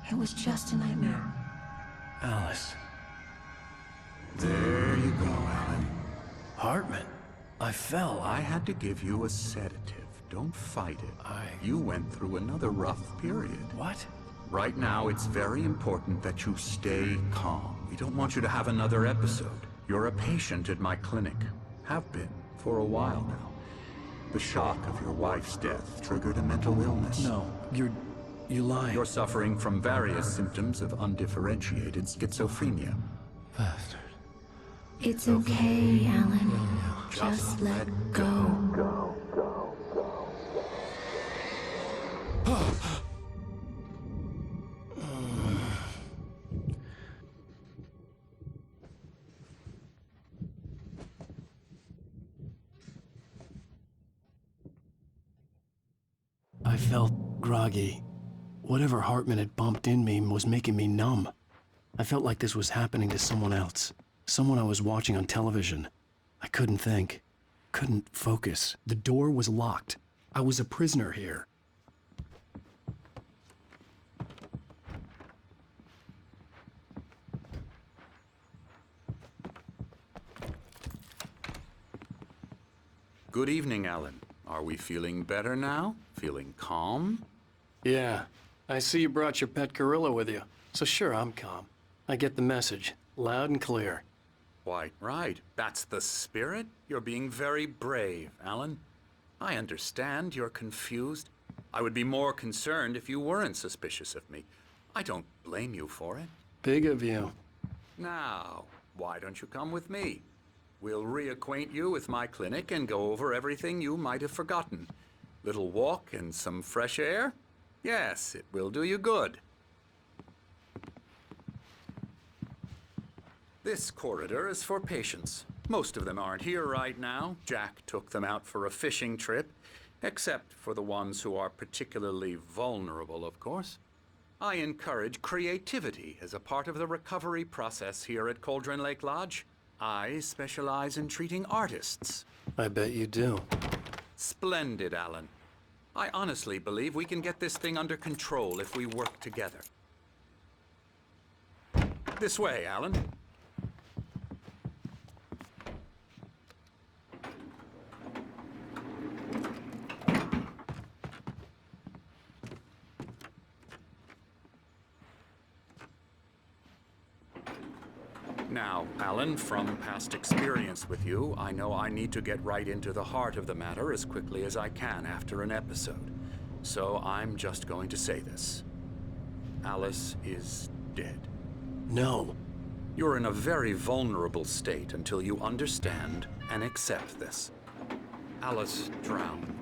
It was just a nightmare. Alice. There you go, Alan. Hartman. I fell. I had to give you a sedative. Don't fight it. You went through another rough period. What? Right now, it's very important that you stay calm. We don't want you to have another episode. You're a patient at my clinic. Have been for a while now. The shock of your wife's death triggered a mental illness. No, you're lying. You're suffering from various symptoms of undifferentiated schizophrenia. Bastard. It's okay, Alan. Just let go. I felt groggy. Whatever Hartman had bumped in me was making me numb. I felt like this was happening to someone else. Someone I was watching on television. I couldn't think. Couldn't focus. The door was locked. I was a prisoner here. Good evening, Alan. Are we feeling better now? Feeling calm? Yeah. I see you brought your pet gorilla with you. So sure, I'm calm. I get the message. Loud and clear. Quite right. That's the spirit. You're being very brave, Alan. I understand you're confused. I would be more concerned if you weren't suspicious of me. I don't blame you for it. Big of you. Now, why don't you come with me? We'll reacquaint you with my clinic and go over everything you might have forgotten. Little walk and some fresh air? Yes, it will do you good. This corridor is for patients. Most of them aren't here right now. Jack took them out for a fishing trip, except for the ones who are particularly vulnerable, of course. I encourage creativity as a part of the recovery process here at Cauldron Lake Lodge. I specialize in treating artists. I bet you do. Splendid, Alan. I honestly believe we can get this thing under control if we work together. This way, Alan. Now, Alan, from past experience with you, I know I need to get right into the heart of the matter as quickly as I can after an episode. So I'm just going to say this. Alice is dead. No. You're in a very vulnerable state until you understand and accept this. Alice drowned,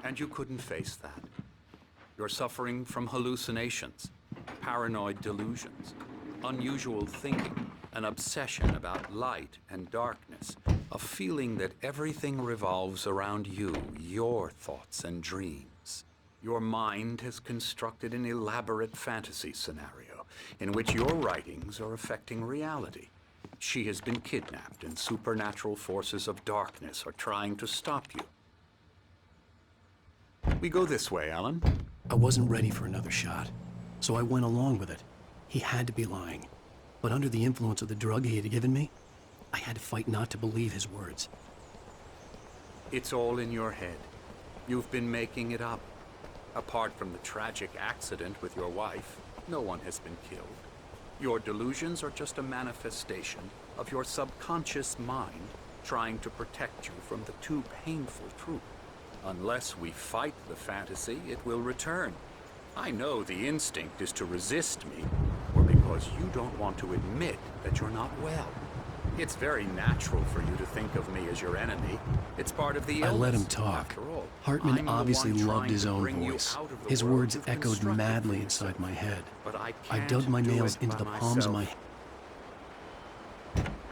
and you couldn't face that. You're suffering from hallucinations, paranoid delusions, unusual thinking, an obsession about light and darkness, a feeling that everything revolves around you, your thoughts and dreams. Your mind has constructed an elaborate fantasy scenario in which your writings are affecting reality. She has been kidnapped and supernatural forces of darkness are trying to stop you. We go this way, Alan. I wasn't ready for another shot, so I went along with it. He had to be lying. But under the influence of the drug he had given me, I had to fight not to believe his words. It's all in your head. You've been making it up. Apart from the tragic accident with your wife, no one has been killed. Your delusions are just a manifestation of your subconscious mind trying to protect you from the too painful truth. Unless we fight the fantasy, it will return. I know the instinct is to resist me, or because you don't want to admit that you're not well. It's very natural for you to think of me as your enemy. It's part of the illness. I let him talk. After all, Hartman obviously loved his own bring you voice. out of the His world words you've echoed constructed madly for inside yourself. my head. But I I can't dug my do nails it into by the palms of my myself.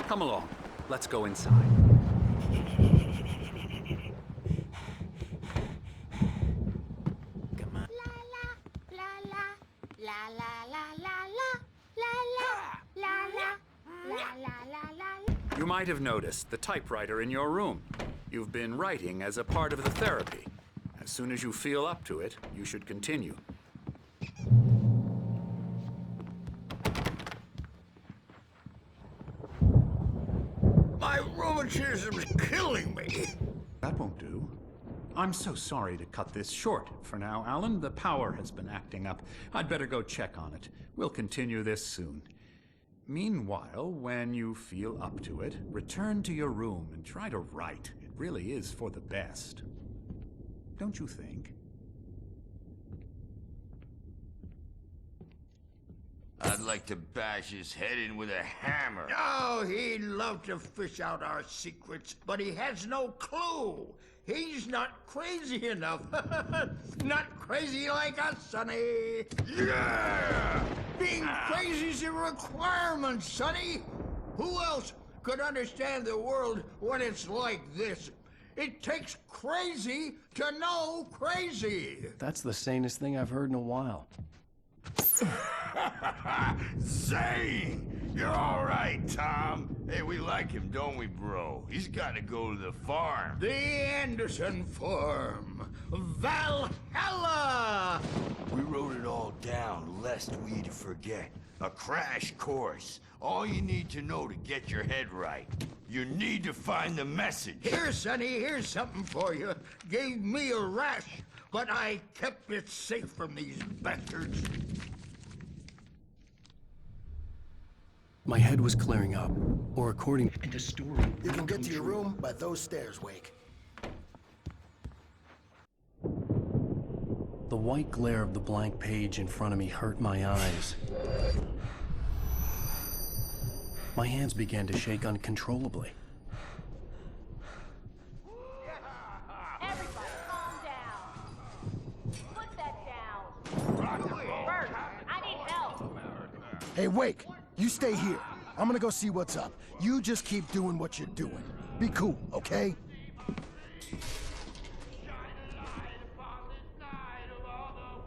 Come along. Let's go inside. Come on. You might have noticed the typewriter in your room. You've been writing as a part of the therapy. As soon as you feel up to it, you should continue. That won't do. I'm so sorry to cut this short for now, Alan. The power has been acting up. I'd better go check on it. We'll continue this soon. Meanwhile, when you feel up to it, return to your room and try to write. It really is for the best. Don't you think? I'd like to bash his head in with a hammer. Oh, he'd love to fish out our secrets, but he has no clue. He's not crazy enough. Not crazy like us, Sonny. Yeah! Being crazy's a requirement, Sonny. Who else could understand the world when it's like this? It takes crazy to know crazy. That's the sanest thing I've heard in a while. Zane! You're all right, Tom. Hey, we like him, don't we, bro? He's got to go to the farm. The Anderson Farm. Valhalla! We wrote it all down, lest we forget. A crash course. All you need to know to get your head right. You need to find the message. Here, Sonny, here's something for you. Gave me a rash, but I kept it safe from these bastards. My head was clearing up, or according to the story. You can get to your room by those stairs, Wake. The white glare of the blank page in front of me hurt my eyes. My hands began to shake uncontrollably. Everybody, calm down. Put that down. Bert, I need help. Hey, Wake, you stay here. I'm gonna go see what's up. You just keep doing what you're doing. Be cool, okay?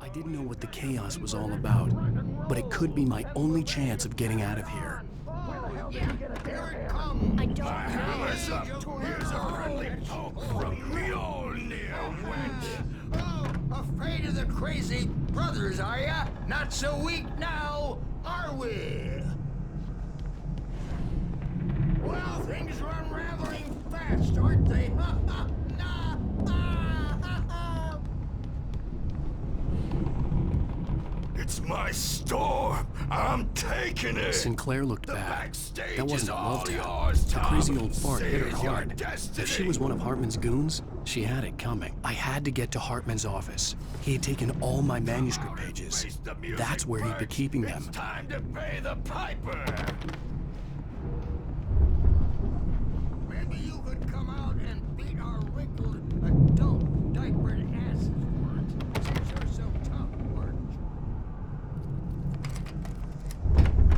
I didn't know what the chaos was all about, but it could be my only chance of getting out of here. Here it comes. I don't Hammer's up. Here's a friendly poke from Mjolnir, wench. Oh, afraid of the crazy brothers, are ya? Not so weak now, are we? Well, things are unraveling fast, aren't they? It's my storm. I'm taking it. Sinclair looked The bad. backstage That is wasn't a all love tap. yours, The Tom. crazy old fart hit her Seize your hard. destiny. If she was one of Hartman's goons, she had it coming. I had to get to Hartman's office. He had taken all my manuscript pages. Face the music, That's where he'd be Bert. keeping them. It's time to pay the piper. Maybe you could come out and beat our wrinkled adult diapered asses for it, since you're so tough, weren't you?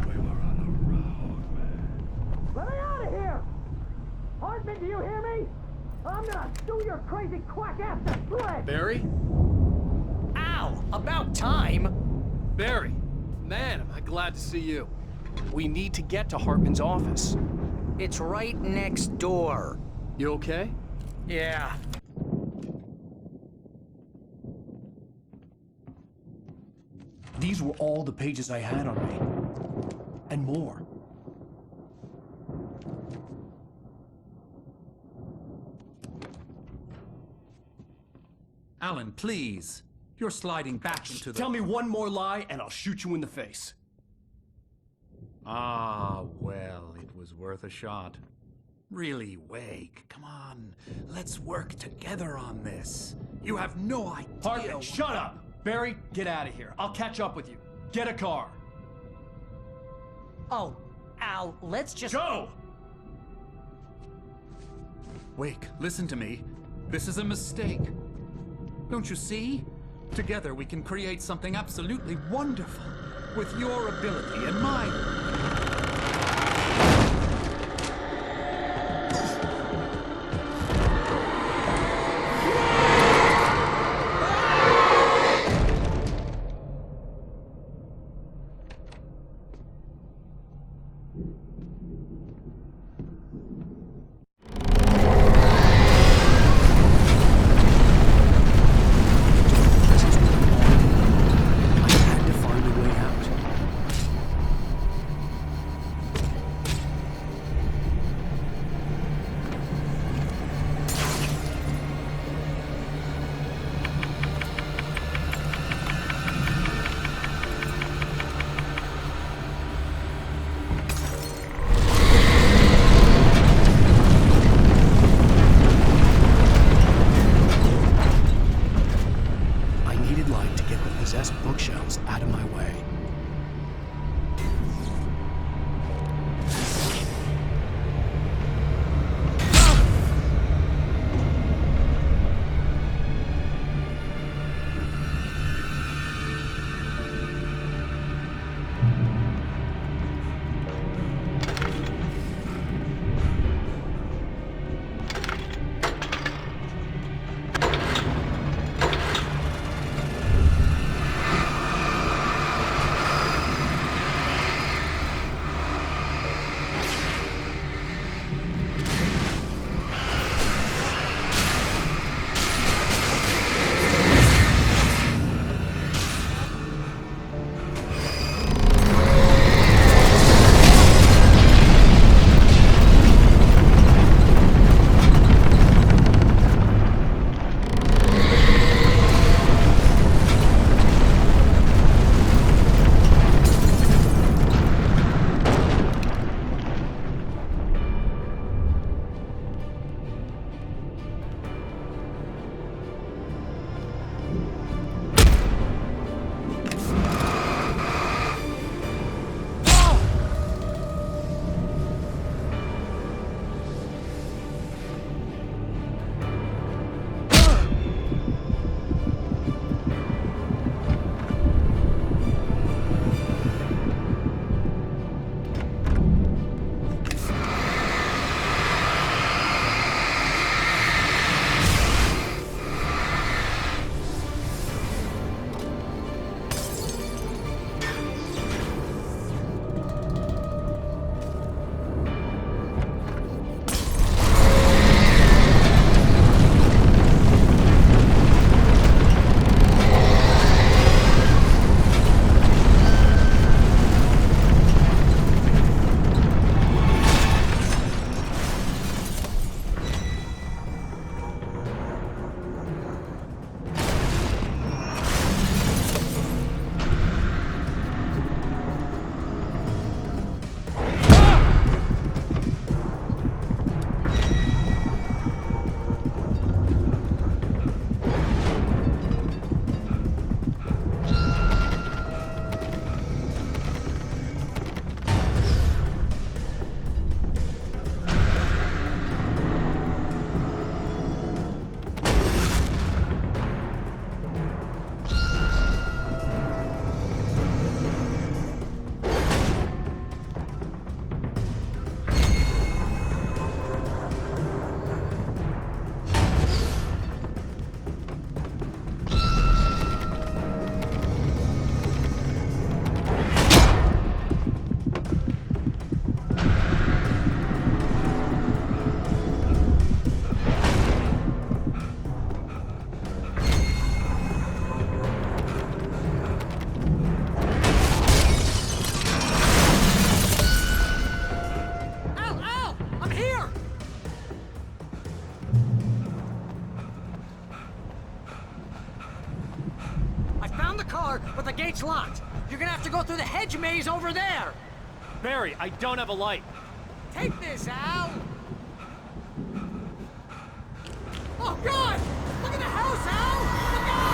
We were on the road, man. Let me out of here! Hartman, do you hear me? I'm gonna sue your crazy quack ass to shreds! Barry? Ow! About time! Barry! Man, am I glad to see you. We need to get to Hartman's office. It's right next door. You okay? Yeah. These were all the pages I had on me. And more. Alan, please. You're sliding back into the... Tell me one more lie and I'll shoot you in the face. Ah, well, it was worth a shot. Really, Wake, come on. Let's work together on this. You have no idea... Hartman, shut up! Barry, get out of here. I'll catch up with you. Get a car. Oh, Al, let's just... Go! Wake, listen to me. This is a mistake. Don't you see? Together we can create something absolutely wonderful. With your ability and mine. I had to find a way out. door, but the gate's locked. You're gonna have to go through the hedge maze over there. Barry, I don't have a light. Take this, Al! Oh, God! Look at the house, Al! Look out!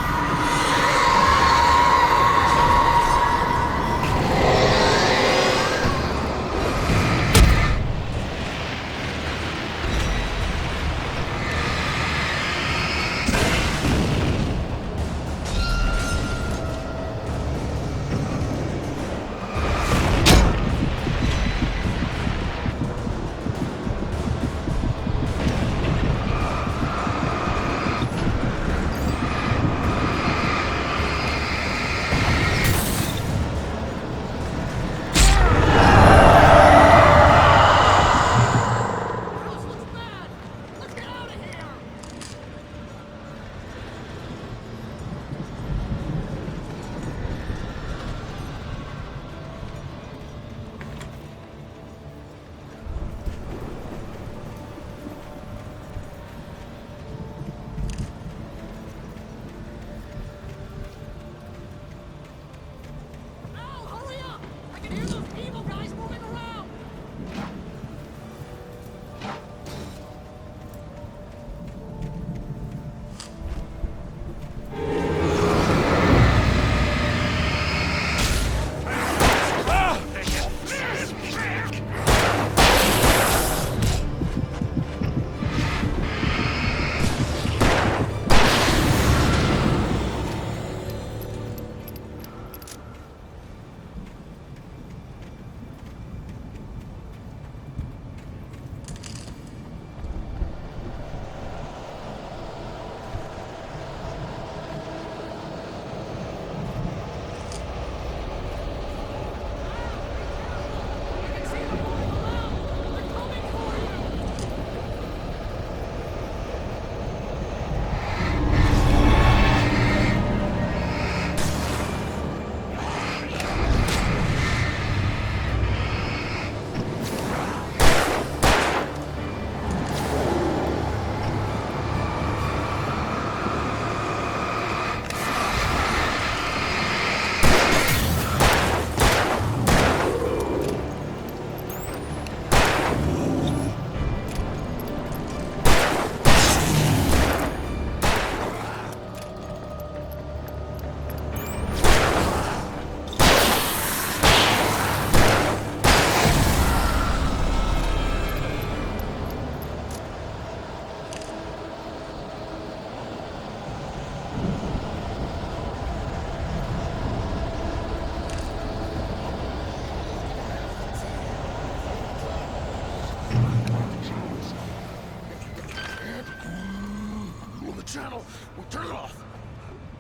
channel. We'll turn it off.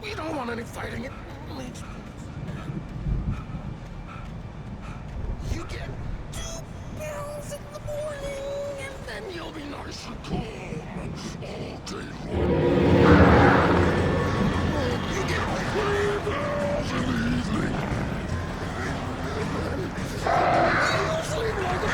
We don't want any fighting. It leads... You get 2 pills in the morning, and then you'll be nice and calm all day long. You get 3 pills in the evening. You sleep like a...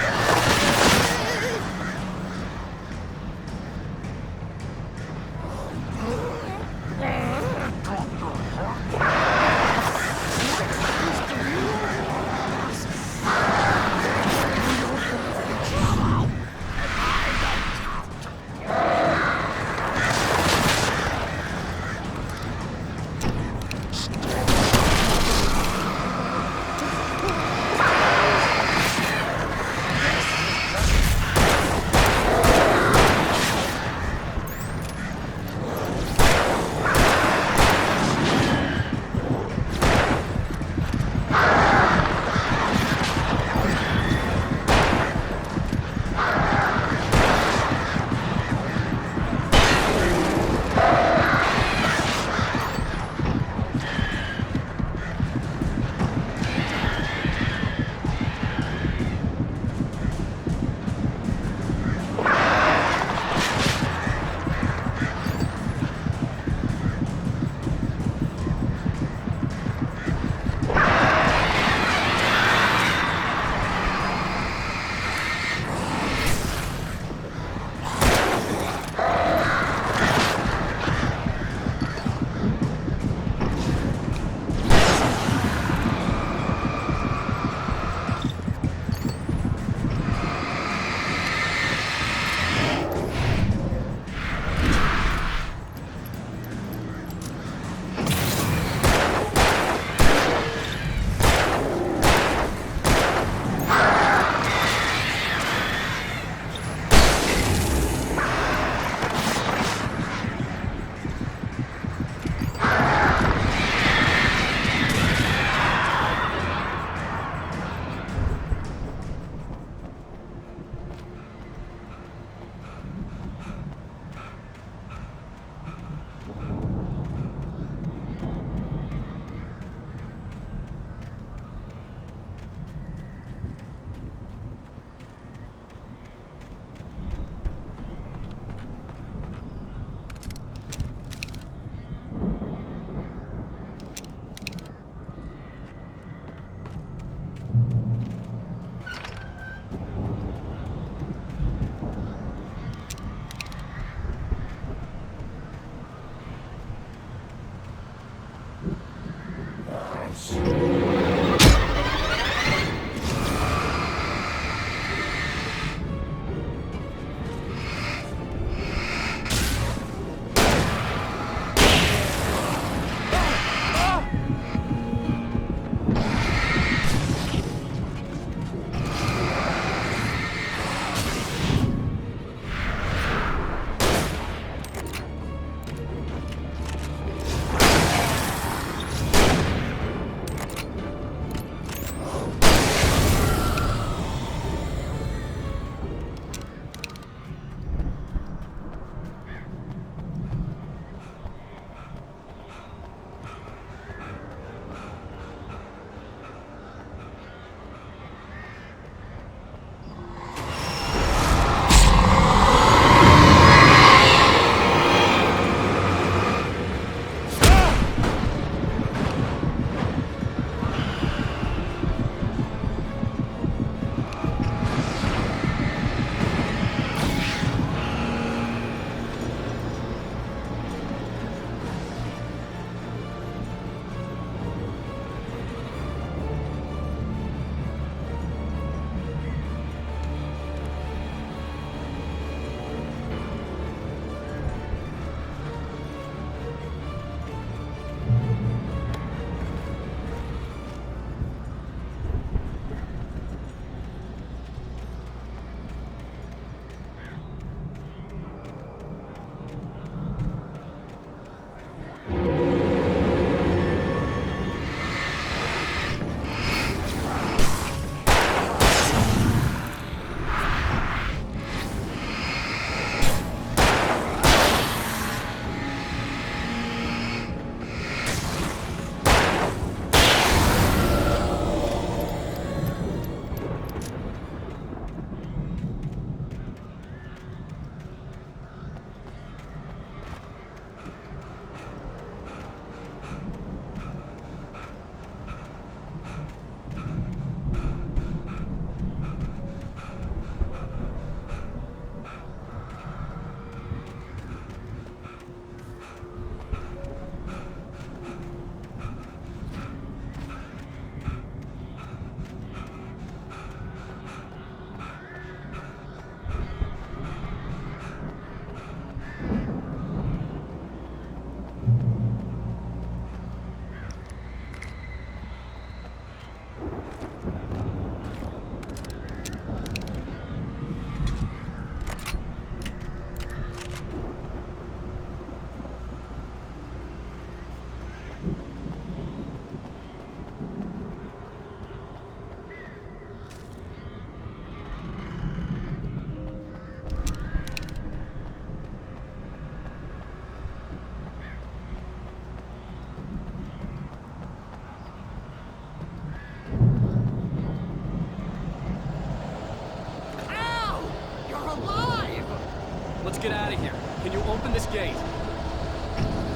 Let's get out of here. Can you open this gate?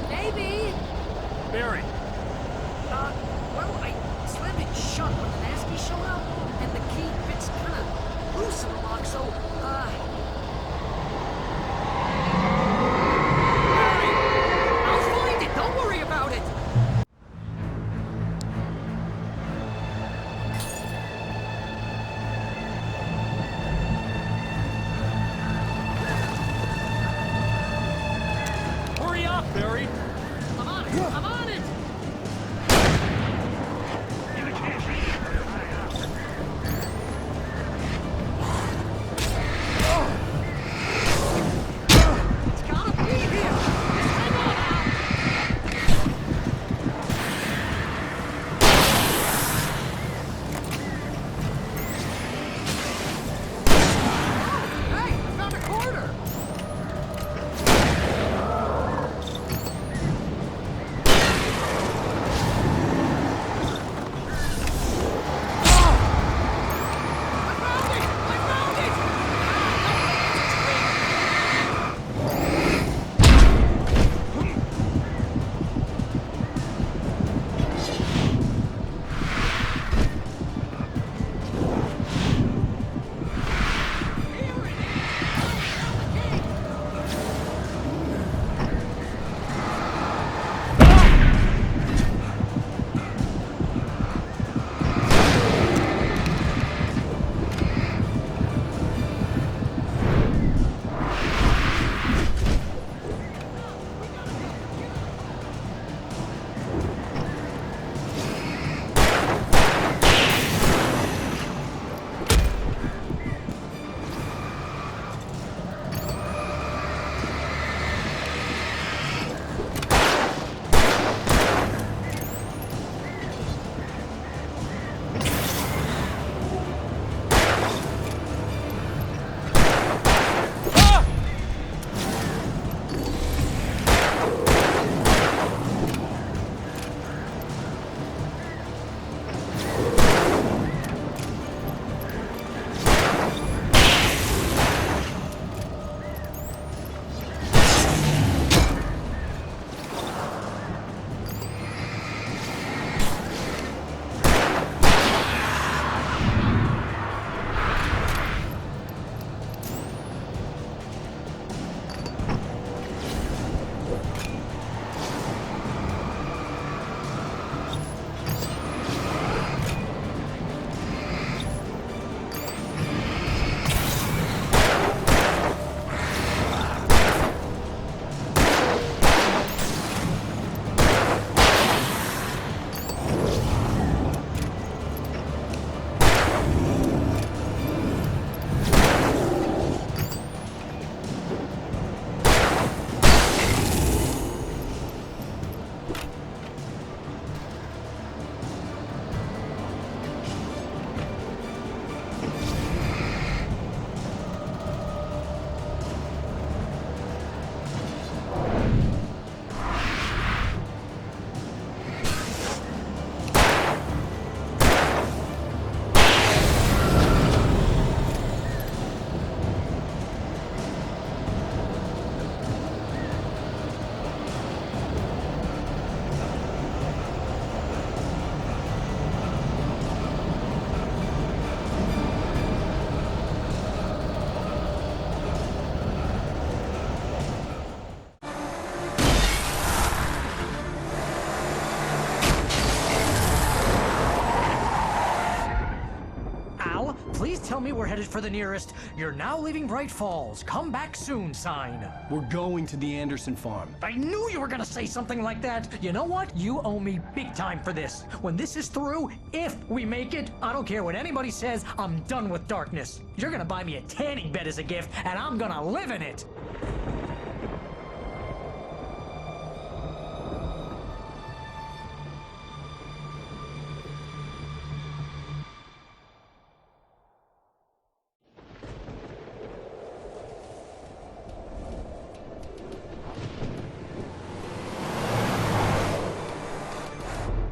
Maybe. Barry! Well, I slammed it shut when the Nasty showed up, and the key fits kind of loose in the lock, so, Barry! I'll find it! Don't worry about it! Hurry up, Barry! I'm on it! I'm on it! It's gotta be here! Hang on now! Hey, I found a quarter! tell me we're headed for the nearest "You're now leaving Bright Falls. Come back soon" sign. We're going to the Anderson farm. I knew you were gonna say something like that. You know what? You owe me big time for this. When this is through, if we make it, I don't care what anybody says, I'm done with darkness. You're gonna buy me a tanning bed as a gift, and I'm gonna live in it.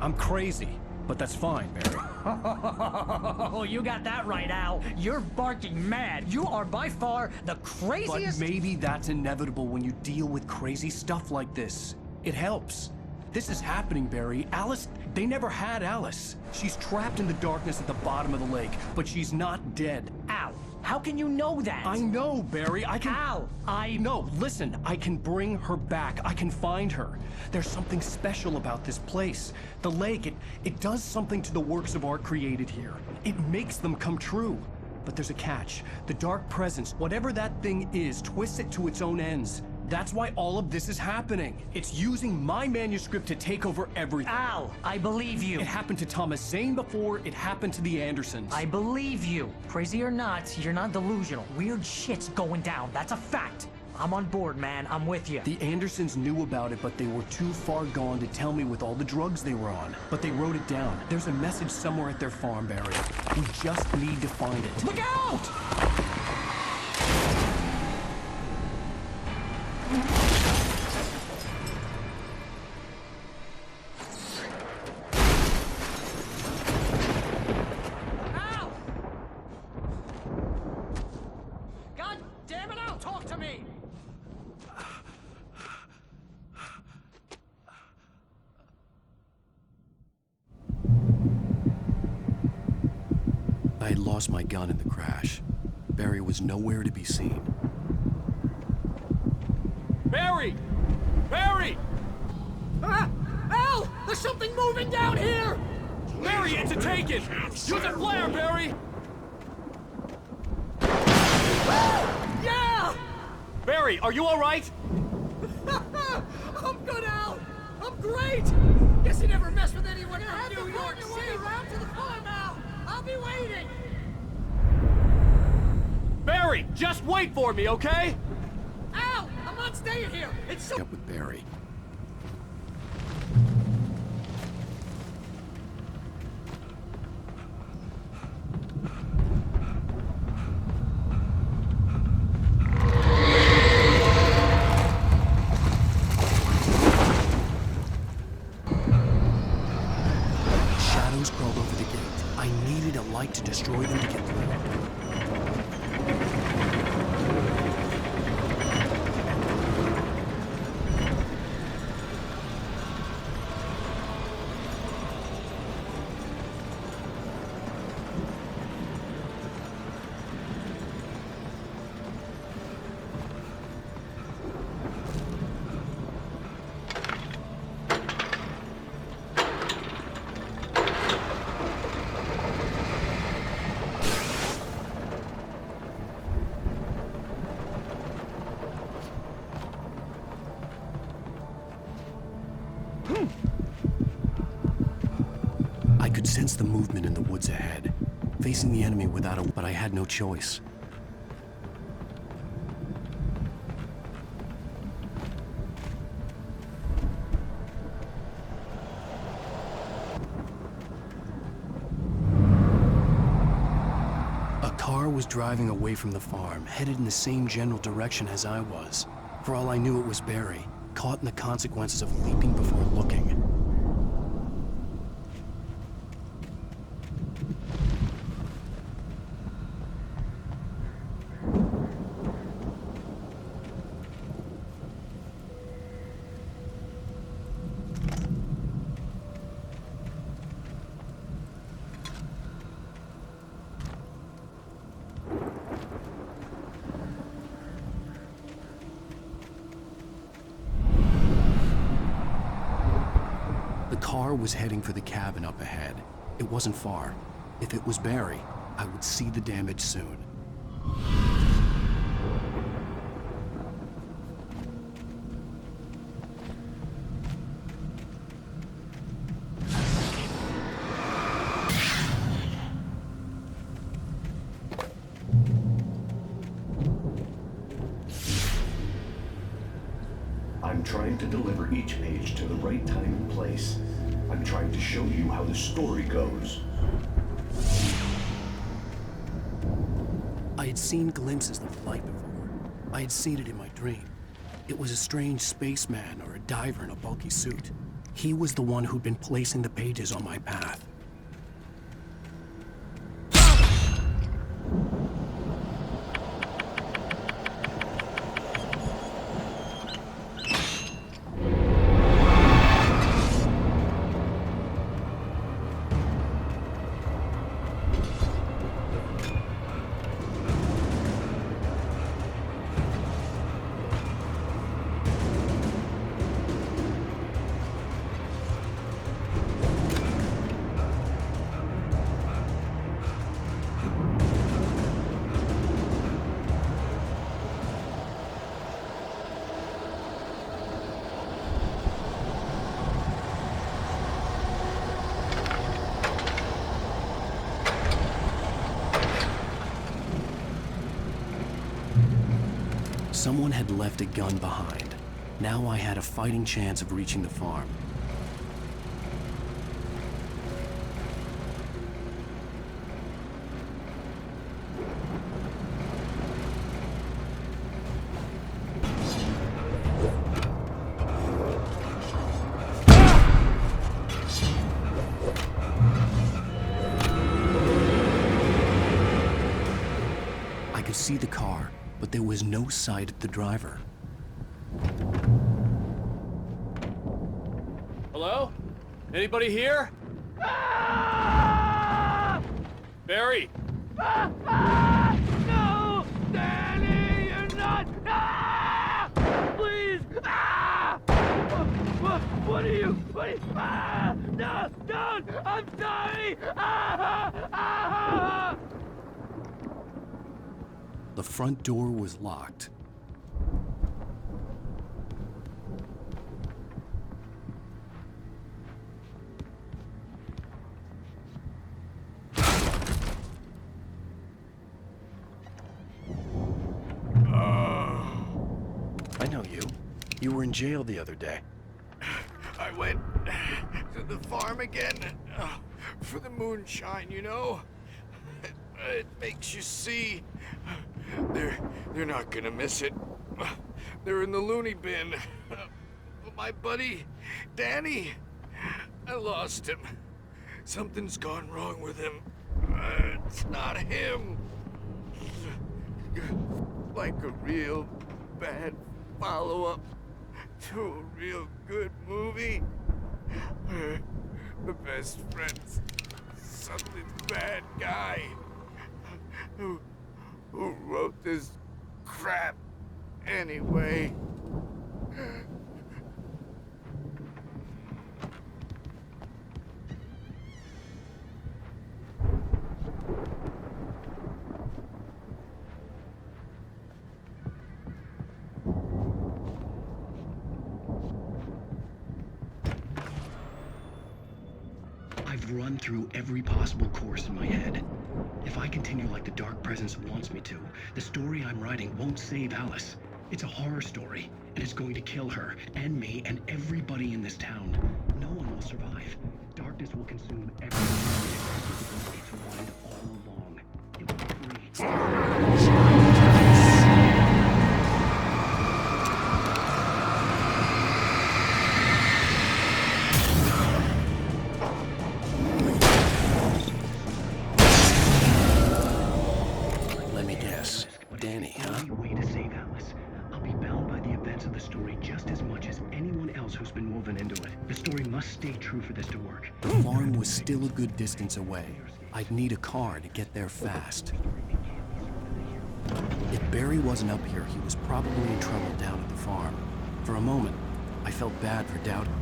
I'm crazy, but that's fine, Barry. Oh, you got that right, Al. You're barking mad. You are by far the But craziest. maybe that's inevitable when you deal with crazy stuff like this. It helps. This is happening, Barry. Alice, they never had Alice. She's trapped in the darkness at the bottom of the lake, but she's not dead. Al, how can you know that? I know, Barry. I can... Al, No, listen. I can bring her back. I can find her. There's something special about this place. The lake, it does something to the works of art created here. It makes them come true. But there's a catch. The dark presence, whatever that thing is, twists it to its own ends. That's why all of this is happening. It's using my manuscript to take over everything. Al, I believe you. It happened to Thomas Zane before, it happened to the Andersons. I believe you. Crazy or not, you're not delusional. Weird shit's going down. That's a fact. I'm on board, man. I'm with you. The Andersons knew about it, but they were too far gone to tell me with all the drugs they were on. But they wrote it down. There's a message somewhere at their farm, Barry. We just need to find it. Look out! Al! God damn it, Al, talk to me! I had lost my gun in the crash. Barry was nowhere to be seen. Barry! Barry! Ah! Al! There's something moving down here! Barry, it's a take-it! Use a flare, Barry! Yeah! Barry, are you all right? I'm good, Al! I'm great! Guess you never mess with anyone from New York City. Around to the farm, Al! I'll be waiting! Barry, just wait for me, okay? Al! I'm not staying here! It's so... Up with Barry. Shadows crawled over the gate. I needed a light to destroy them to get through. I could sense the movement in the woods ahead, facing the enemy without but I had no choice. A car was driving away from the farm, headed in the same general direction as I was. For all I knew, it was Barry, caught in the consequences of leaping before looking. The car was heading for the cabin up ahead. It wasn't far. If it was Barry, I would see the damage soon. I'm trying to deliver each page to the right time and place. I'm trying to show you how the story goes. I had seen glimpses of the light before. I had seen it in my dream. It was a strange spaceman or a diver in a bulky suit. He was the one who'd been placing the pages on my path. Someone had left a gun behind. Now I had a fighting chance of reaching the farm. I could see the car, but there was no sight of the driver. Hello? Anybody here? Barry! No! Danny, you're not! Please! What are you? No! Don't! I'm sorry! The front door was locked. I know you. You were in jail the other day. I went to the farm again for the moonshine, you know? It makes you see. They're not gonna miss it. They're in the loony bin. But my buddy, Danny, I lost him. Something's gone wrong with him. It's not him. Like a real bad follow-up to a real good movie. The best friend's suddenly the bad guy. Who wrote this crap anyway? I've run through every possible course in my head. If I continue like the Dark Presence wants me to, the story I'm writing won't save Alice. It's a horror story, and it's going to kill her, and me, and everybody in this town. No one will survive. Darkness will consume everyone. It's wind all along. It will be free. Danny, huh? Only way to save Alice. I'll be bound by the events of the story just as much as anyone else who's been woven into it. The story must stay true for this to work. The farm was still a good distance away. I'd need a car to get there fast. If Barry wasn't up here, he was probably in trouble down at the farm. For a moment, I felt bad for doubting.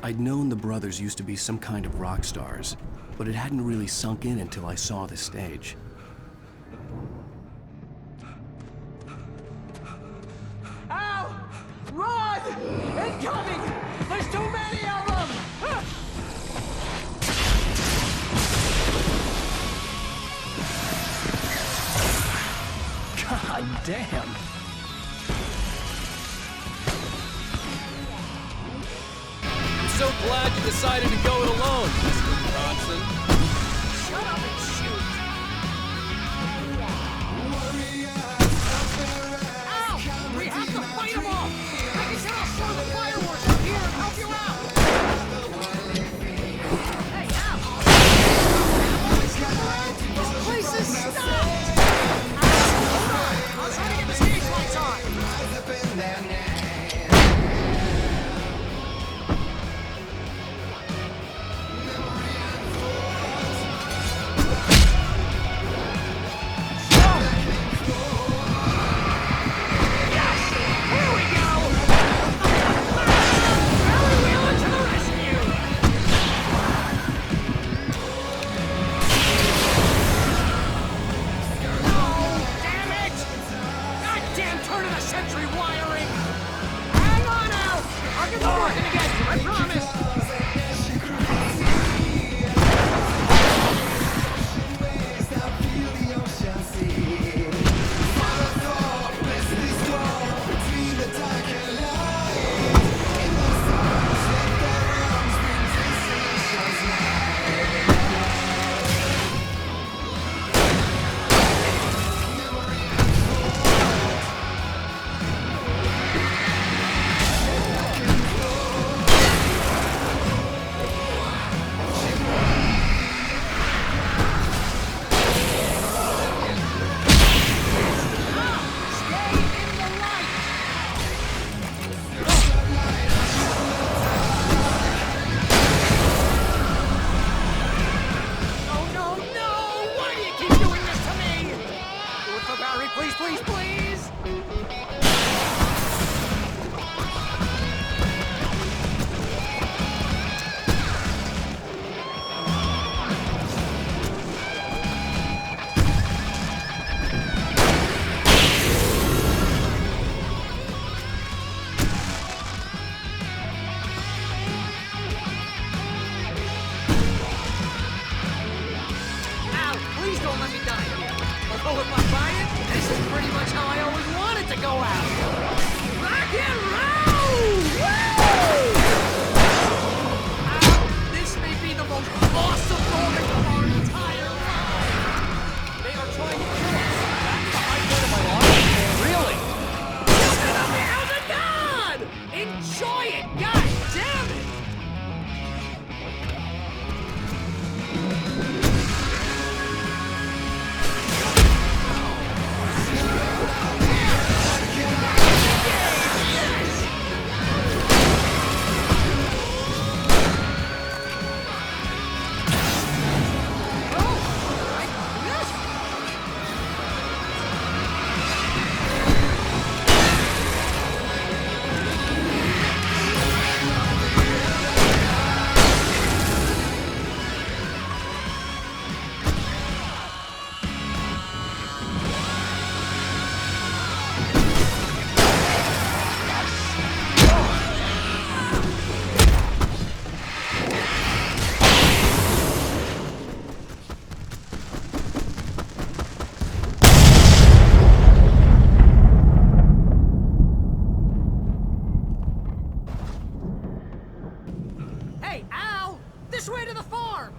I'd known the brothers used to be some kind of rock stars, but it hadn't really sunk in until I saw the stage. Al! Run! Incoming! There's too many of them! God damn! I'm so glad you decided to go it alone, Mr. Bronson. Shut up and shoot! Al! We have to fight them off! Like I said, I'll throw the fireworks up here and help you out! Hey, Al! This place is stopped! Hold on! I'll try to get the stage lights on! Please, please, please! Al, please don't let me die here. Although if I buy it, this is pretty much how I always wanted to go out. Rock and roll! Woo! Al, this may be the most awesome moment of our entire life. They are trying to kill us. That's the high point of my life. Really? Children of the Elder God! Enjoy it! God damn it! Hey, Al! This way to the farm!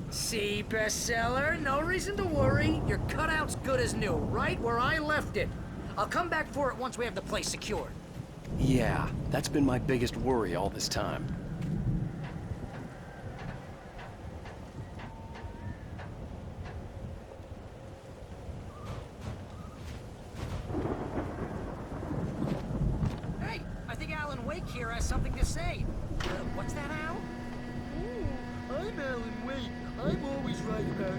See, bestseller? No reason to worry. Your cutout's good as new, right where I left it. I'll come back for it once we have the place secured. Yeah, that's been my biggest worry all this time. has something to say. What's that, Al? I'm Alan Wake. I'm always right about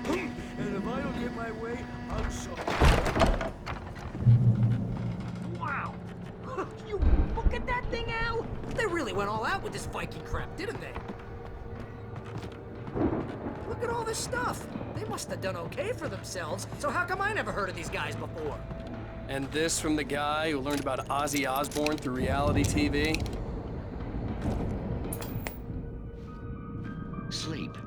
everything. And if I don't get my way, I'm sorry. Wow! You look at that thing, Al! They really went all out with this Viking crap, didn't they? Look at all this stuff. They must have done okay for themselves, so how come I never heard of these guys before? And this from the guy who learned about Ozzy Osbourne through reality TV? Sleep.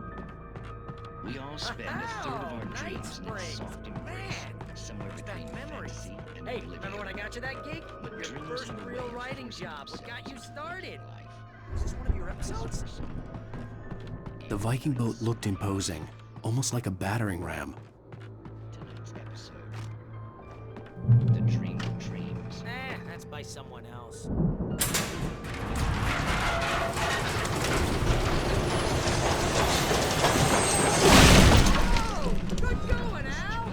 We all spend a third of our Night dreams in its Springs. soft embrace, Man, somewhere what's between that memory? fantasy and Hey, oblivion. remember when I got you that gig? But Your dreams first are the real way writing to job. What got you started? life. Was this one of your episodes? The Viking boat looked imposing, almost like a battering ram. Tonight's episode. The Dream of Dreams. That's by someone else. Oh, good going, Al!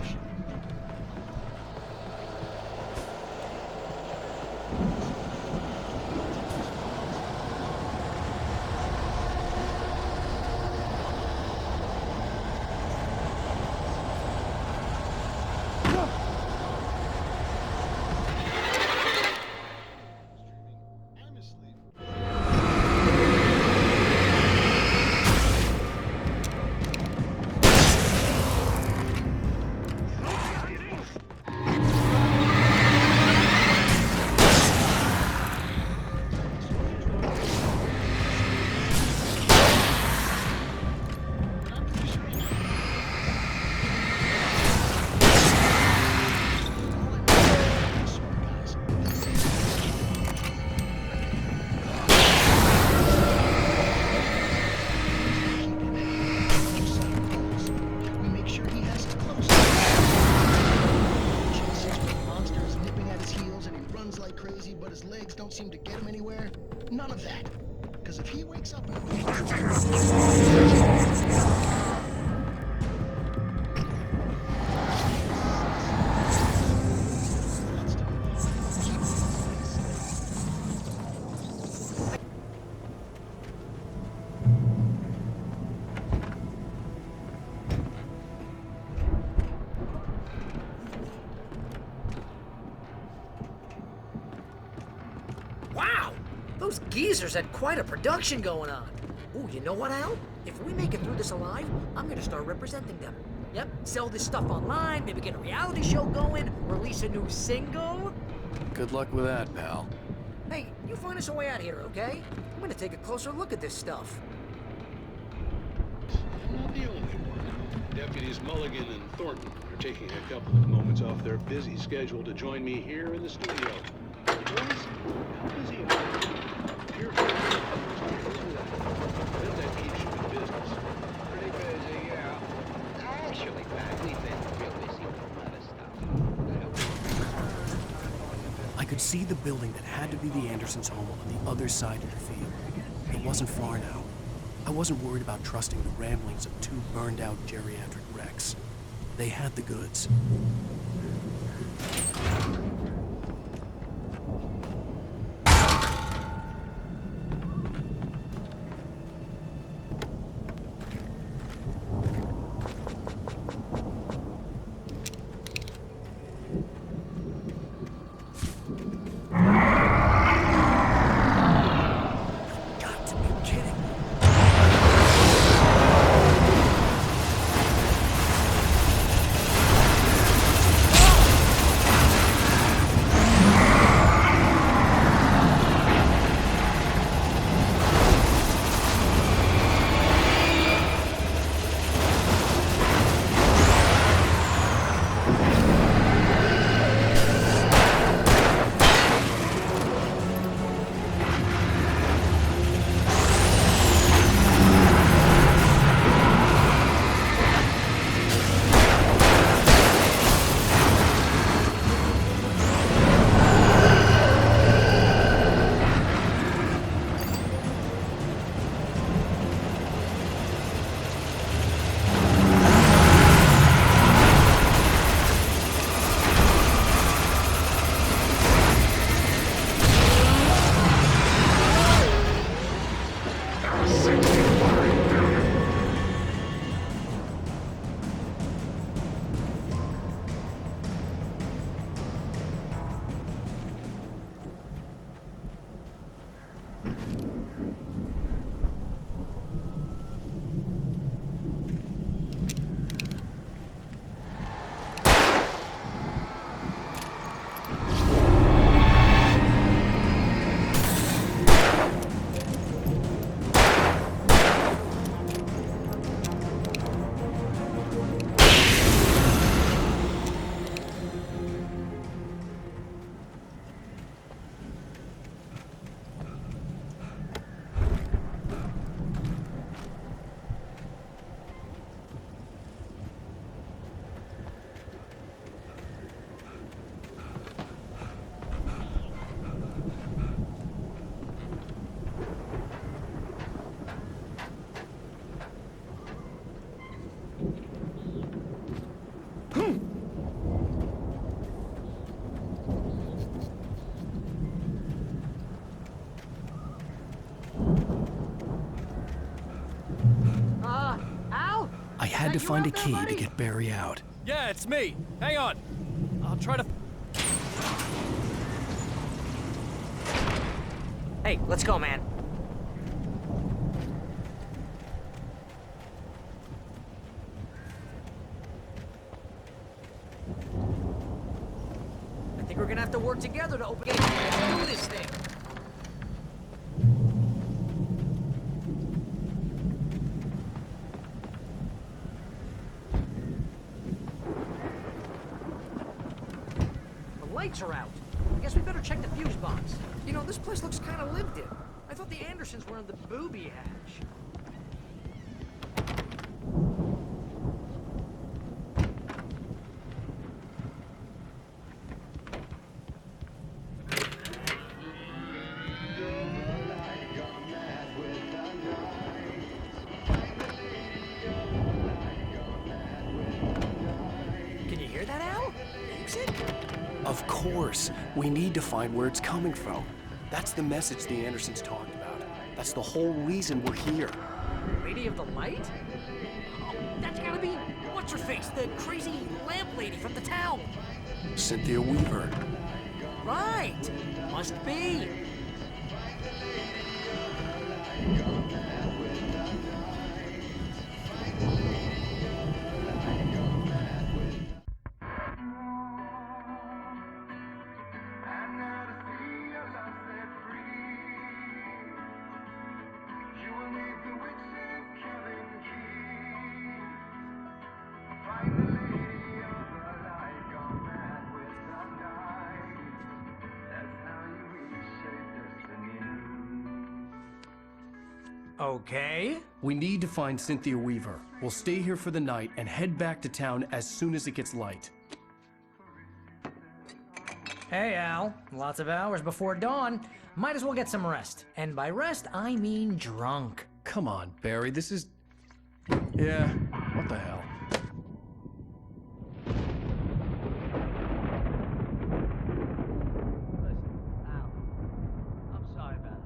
We make sure he has it close. Chases with monsters nipping at his heels and he runs like crazy, but his legs don't seem to get him anywhere. None of that. Because if he wakes up Wow! Those geezers had quite a production going on. Ooh, you know what, Al? If we make it through this alive, I'm gonna start representing them. Yep, sell this stuff online, maybe get a reality show going, release a new single. Good luck with that, pal. Hey, you find us a way out here, okay? I'm gonna take a closer look at this stuff. I'm not the only one. Deputies Mulligan and Thornton are taking a couple of moments off their busy schedule to join me here in the studio. Boys, how busy are you? Here for that each business. Pretty busy, yeah. Actually, Pat, we've been real busy with a lot of stuff. I could see the building that had to be the Andersons' home on the other side of the field. It wasn't far now. I wasn't worried about trusting the ramblings of two burned-out geriatric wrecks. They had the goods. Got to be kidding me. I had to find a key to get Barry out. Yeah, it's me. Hang on. I'll try to... Hey, let's go, man. I think we're gonna have to work together to open it. Let's do this thing. The lights are out. I guess we better check the fuse box. You know, this place looks kind of lived in. I thought the Andersons were in the booby hatch. Can you hear that, Al? Music? Of course. We need to find where it's coming from. That's the message the Andersons talked about. That's the whole reason we're here. Lady of the Light? Oh, that's gotta be what's-her-face, the crazy lamp lady from the town. Cynthia Weaver. Right. Must be. Okay. We need to find Cynthia Weaver. We'll stay here for the night and head back to town as soon as it gets light. Hey, Al. Lots of hours before dawn. Might as well get some rest. And by rest, I mean drunk. Come on, Barry, this is... Yeah, what the hell? I'm sorry about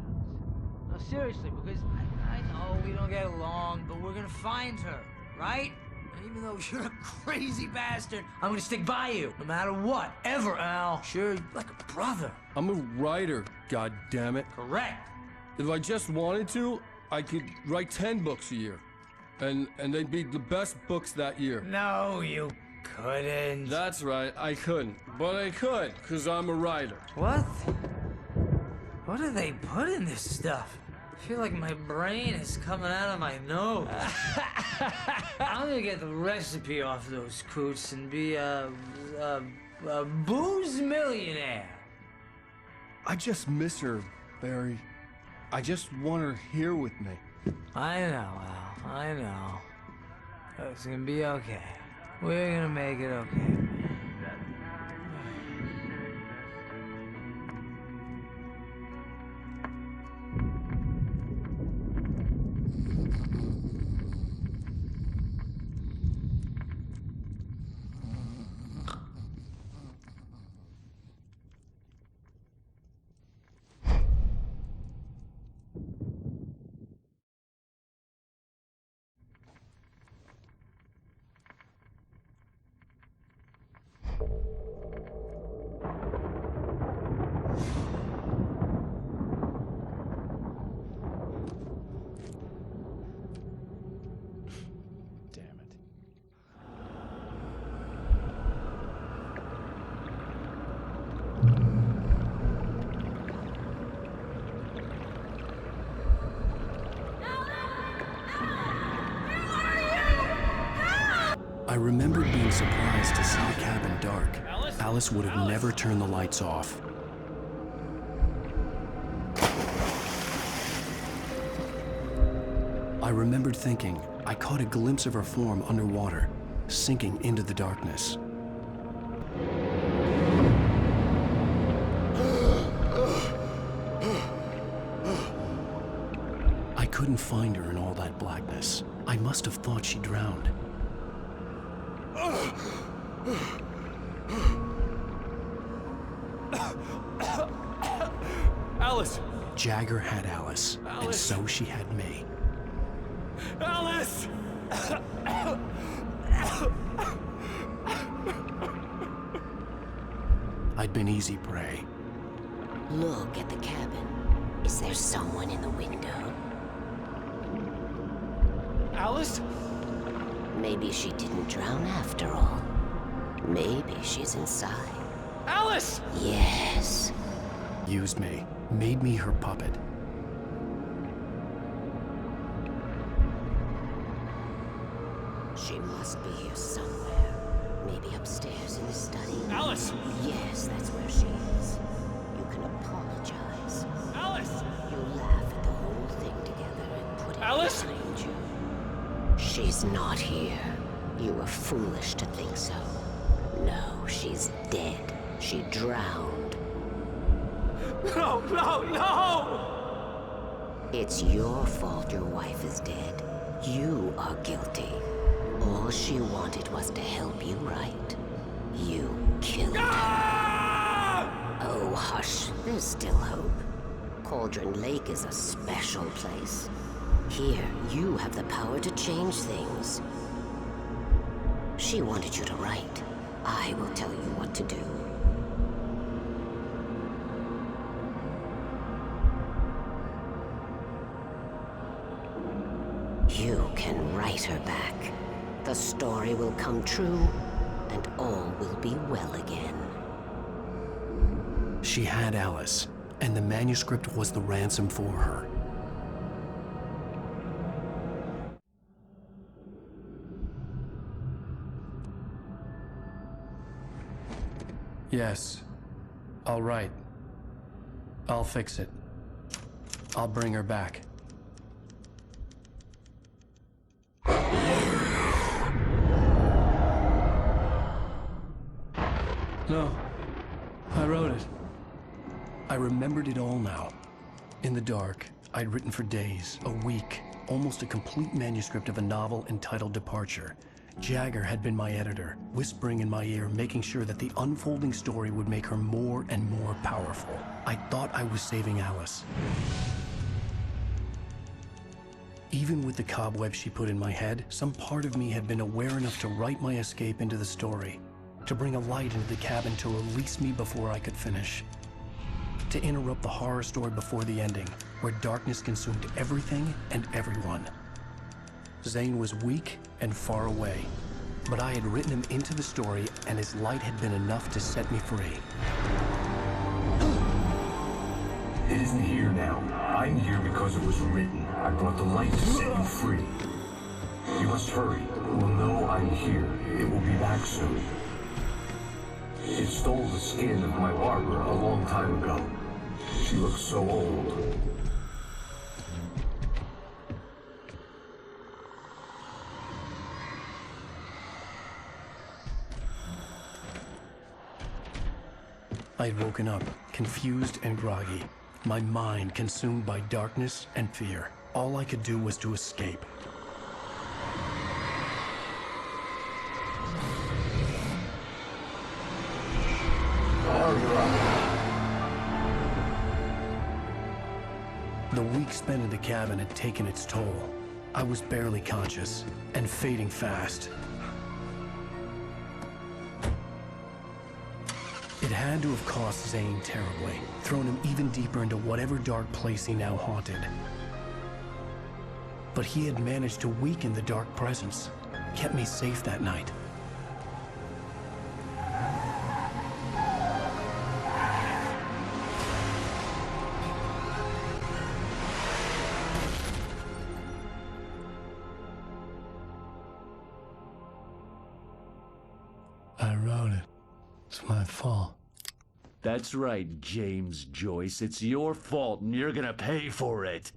this. No, seriously, because I know we don't get along, but we're gonna find her, right? And even though you're a crazy bastard, I'm gonna stick by you, no matter what, ever, Al. Sure, like a brother. I'm a writer, goddammit. Correct. If I just wanted to, I could write 10 books a year. And they'd be the best books that year. No, you couldn't. That's right, I couldn't. But I could, because I'm a writer. What? What do they put in this stuff? I feel like my brain is coming out of my nose. I'm gonna get the recipe off those coots and be a booze millionaire. I just miss her, Barry. I just want her here with me. I know, Al. I know. It's gonna be okay. We're gonna make it okay. I remembered being surprised to see the cabin dark. Alice would have never turned the lights off. I remembered thinking I caught a glimpse of her form underwater, sinking into the darkness. I couldn't find her in all that blackness. I must have thought she drowned. Alice! Jagger had Alice, and so she had me. Alice! I'd been easy prey. Look at the cabin. Is there someone in the window? Alice? Maybe she didn't drown after all. Maybe she's inside. Alice! Yes. Used me, made me her puppet. She must be here somewhere. Maybe upstairs in the study. Alice! Yes, that's where she is. You can apologize. Alice! You'll laugh at the whole thing together and put it Alice? behind you. She's not here. You were foolish to think so. No, she's dead. She drowned. No, no, no! It's your fault your wife is dead. You are guilty. All she wanted was to help you right. You killed her. Oh, hush. There's still hope. Cauldron Lake is a special place. Here, you have the power to change things. She wanted you to write. I will tell you what to do. You can write her back. The story will come true, and all will be well again. She had Alice, and the manuscript was the ransom for her. Yes. All right. I'll fix it. I'll bring her back. No. I wrote it. I remembered it all now. In the dark, I'd written for days, a week, almost a complete manuscript of a novel entitled Departure. Jagger had been my editor, whispering in my ear, making sure that the unfolding story would make her more and more powerful. I thought I was saving Alice. Even with the cobwebs she put in my head, some part of me had been aware enough to write my escape into the story, to bring a light into the cabin to release me before I could finish, to interrupt the horror story before the ending, where darkness consumed everything and everyone. Zane was weak and far away, but I had written him into the story, and his light had been enough to set me free. It isn't here now. I'm here because it was written. I brought the light to set you free. You must hurry. It will know I'm here. It will be back soon. It stole the skin of my barber a long time ago. She looks so old. I'd woken up, confused and groggy, my mind consumed by darkness and fear. All I could do was to escape. The week spent in the cabin had taken its toll. I was barely conscious, and fading fast. It had to have cost Zane terribly, thrown him even deeper into whatever dark place he now haunted. But he had managed to weaken the dark presence, kept me safe that night. I wrote it. It's my fault. That's right, James Joyce. It's your fault, and you're gonna pay for it.